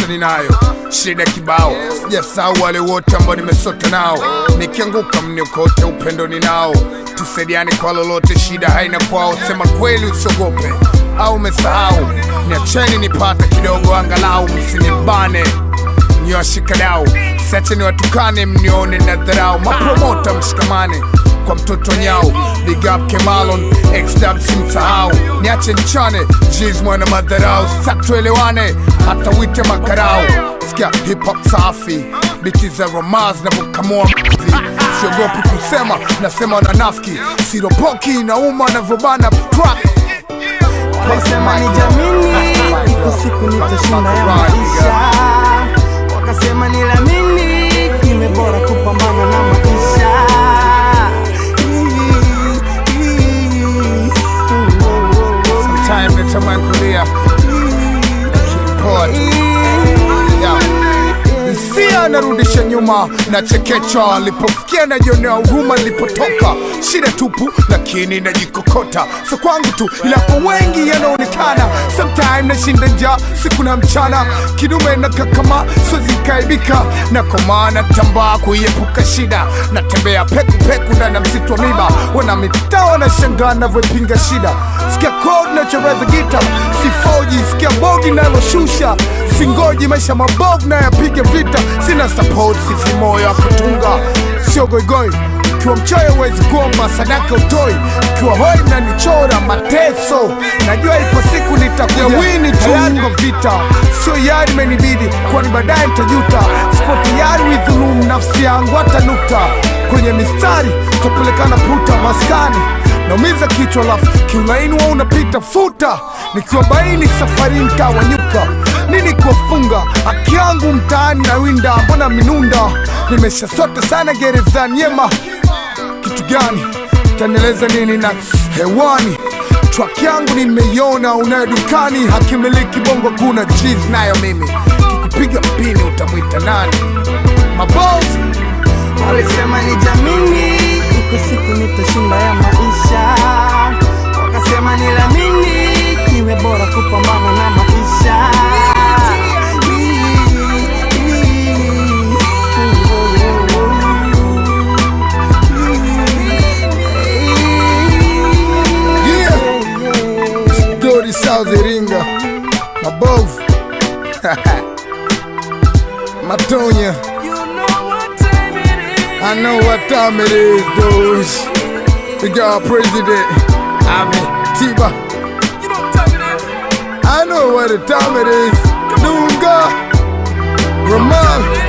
pesa ninayo, shida kibao, sijasahau wale wote ambao nimesota nao. Nikianguka mniokote, upendo ninao, tusaidiane kwa lolote, shida haina kwao. Sema kweli usiogope, au umesahau? Niacheni nipate kidogo angalau, msinibane niwashikadau, siache niwatukane mnione na dharau. Mapromota mshikamane kwa mtoto nyau, big up Kemalon, X-Dub simsahau. Niache nchane, Jiz mwana madharau, satuelewane hata wite makarau. Sikia hip hop safi, biti za Ramaz na bukamua mzi. Siogopi kusema, nasema na nafiki, siropoki na uma na vobana crack. Wakasema ni jamini, iko siku nitashinda ya maisha. Wakasema ni lamini, kime bora kupambana na maisha. Sometime natamani kulia, hisia narudisha nyuma na chekecha. Lipofikia najionea huruma nilipotoka, shida tupu lakini najikokota. So kwangu tu ila kwa wengi yanaonekana. Sometime nashinda njaa siku na mchana, kidume na kakama sozi kaibika. Na kwa maana tambaa kuiepuka shida, natembea peku peku ndani ya msitu wa miba. Wana mitaa wanashangaa navyopinga shida. Sikia code nachoweza gita, sifoji. Sikia bogi naloshusha, singoji maisha mabovu na yapiga vita. Sina support, sisi moyo wa kutunga, sio goigoi. Ukiwa mchoyo huwezi kuomba sadaka utoi, ukiwa hoi mnanichora mateso. Najua ipo siku nitakuja wini tu kwa vita, sio yari menibidi kwani baadaye nitajuta. Sipo tayari widhulumu nafsi yangu hata nukta. Kwenye mistari tupelekana puta maskani, naumiza kichwa lafu kiulaini wa unapita futa. Nikiwa baini safari mtawanyuka, nini kuwafunga haki yangu mtaani na winda. Mbona minunda nimesha sota sana gerezani yema. Kitu gani taneleza nini na hewani? Track yangu nimeiona unayo dukani, hakimiliki bongo kuna Jiz nayo mimi. Kikupiga mpini utamwita nani? Mabovu walisema ni jamini, iko siku nitashinda ya maisha. Wakasema ni lamini, kime bora kupambana na maisha. South Iringa, Mabovu Matonya, I know what time it is, dudes. We got our president, Tiba. I know what the time it is. Dunga, Ramon.